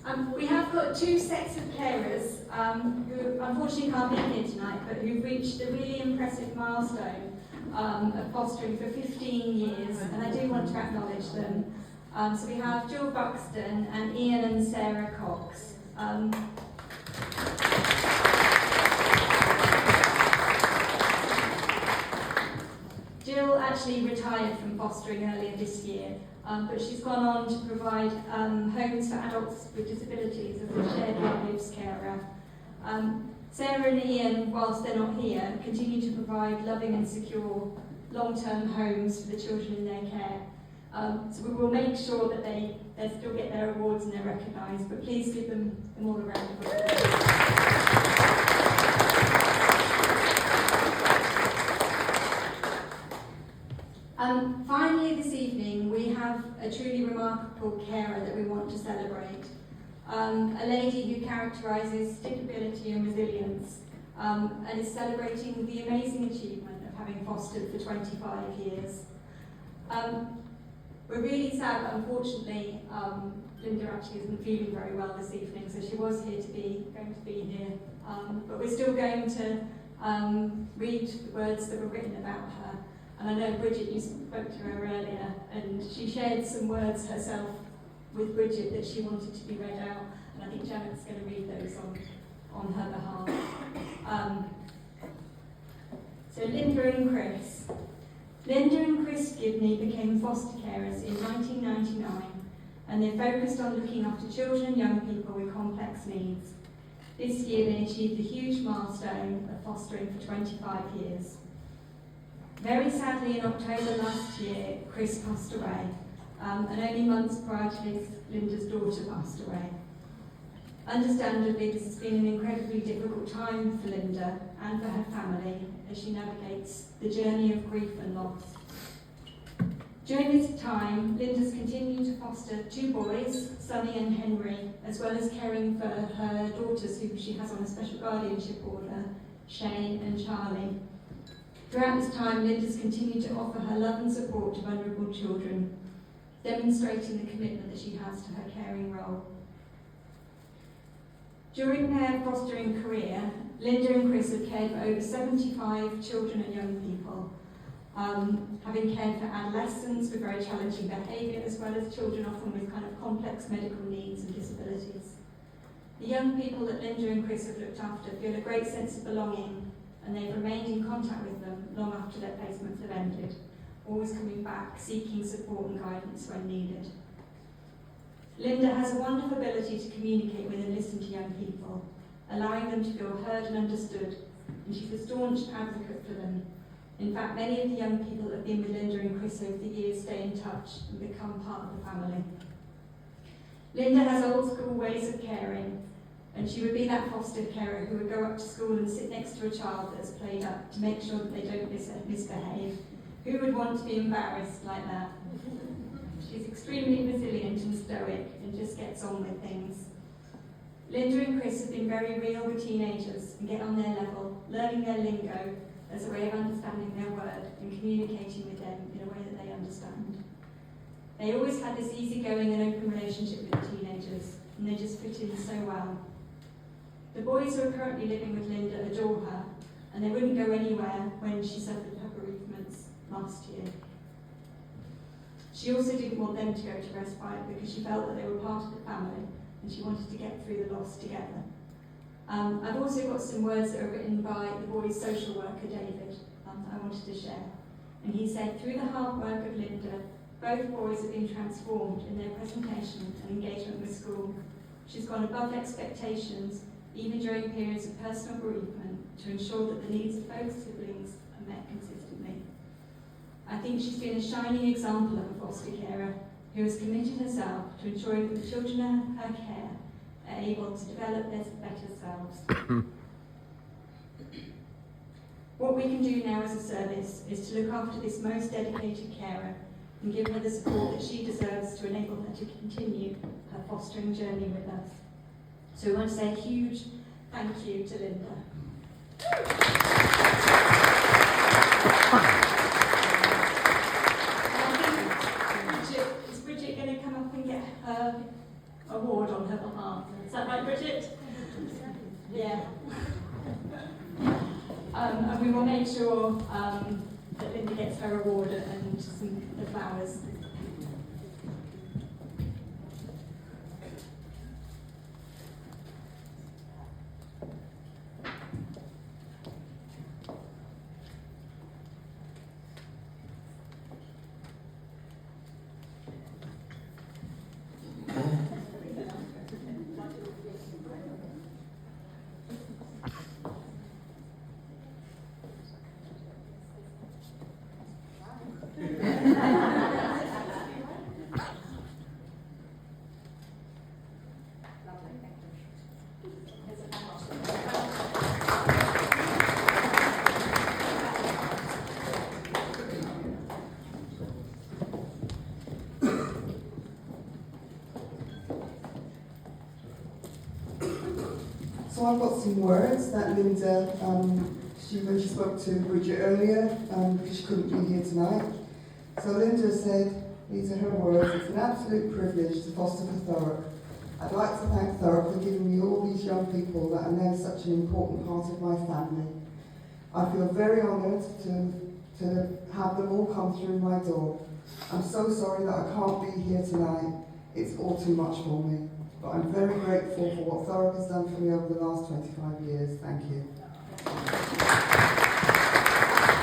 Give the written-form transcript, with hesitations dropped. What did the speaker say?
We have got two sets of carers who unfortunately can't be here tonight, but who've reached a really impressive milestone of fostering for 15 years, and I do want to acknowledge them. So we have Jill Buxton and Ian and Sarah Cox. Jill actually retired from fostering earlier this year, but she's gone on to provide homes for adults with disabilities as a shared lives carer. Sarah and Ian, whilst they're not here, continue to provide loving and secure long-term homes for the children in their care. So we will make sure that they still get their awards and they're recognised, but please give them all a round of applause. Finally, this evening, we have a truly remarkable carer that we want to celebrate. A lady who characterises stickability and resilience, and is celebrating the amazing achievement of having fostered for 25 years. We're really sad, but unfortunately, Linda actually isn't feeling very well this evening, so she was going to be here. But we're still going to read the words that were written about her. And I know Bridget, you spoke to her earlier, and she shared some words herself with Bridget that she wanted to be read out, and I think Janet's going to read those on her behalf. So Linda and Chris. Linda and Chris Gibney became foster carers in 1999, and they focused on looking after children and young people with complex needs. This year they achieved the huge milestone of fostering for 25 years. Very sadly, in October last year, Chris passed away, and only months prior to this, Linda's daughter passed away. Understandably, this has been an incredibly difficult time for Linda and for her family as she navigates the journey of grief and loss. During this time, Linda's continued to foster two boys, Sonny and Henry, as well as caring for her daughters who she has on a special guardianship order, Shane and Charlie. Throughout this time, Linda's continued to offer her love and support to vulnerable children, demonstrating the commitment that she has to her caring role. During their fostering career, Linda and Chris have cared for over 75 children and young people, having cared for adolescents with very challenging behaviour, as well as children often with kind of complex medical needs and disabilities. The young people that Linda and Chris have looked after feel a great sense of belonging, and they've remained in contact with them long after their placements have ended, always coming back, seeking support and guidance when needed. Linda has a wonderful ability to communicate with and listen to young people, allowing them to feel heard and understood, and she's a staunch advocate for them. In fact, many of the young people that have been with Linda and Chris over the years stay in touch and become part of the family. Linda has old school ways of caring, and she would be that foster carer who would go up to school and sit next to a child that's played up to make sure that they don't misbehave. Who would want to be embarrassed like that? She's extremely resilient and stoic and just gets on with things. Linda and Chris have been very real with teenagers and get on their level, learning their lingo as a way of understanding their word and communicating with them in a way that they understand. They always had this easygoing and open relationship with the teenagers, and they just fit in so well. The boys who are currently living with Linda adore her, and they wouldn't go anywhere when she suffered her bereavements last year. She also didn't want them to go to respite because she felt that they were part of the family and she wanted to get through the loss together. I've also got some words that are written by the boys' social worker, David, that I wanted to share. And he said, through the hard work of Linda, both boys have been transformed in their presentation and engagement with school. She's gone above expectations, even during periods of personal bereavement, to ensure that the needs of both siblings are met consistently. I think she's been a shining example of a foster carer who has committed herself to ensuring that the children in her care are able to develop their better selves. What we can do now as a service is to look after this most dedicated carer and give her the support that she deserves to enable her to continue her fostering journey with us. So we want to say a huge thank you to Linda. Is Bridget going to come up and get her award on her behalf. Is that right, Bridget? Yeah. And we will make sure that Linda gets her award and the flowers. So I've got some words that Linda, when she spoke to Bridget earlier, because she couldn't be here tonight. So Linda said, these are her words: "It's an absolute privilege to foster for Thurrock. I'd like to thank Thurrock for giving me all these young people that are now such an important part of my family. I feel very honoured to have them all come through my door. I'm so sorry that I can't be here tonight. It's all too much for me. But I'm very grateful for what Thurrock has done for me over the last 25 years. Thank you."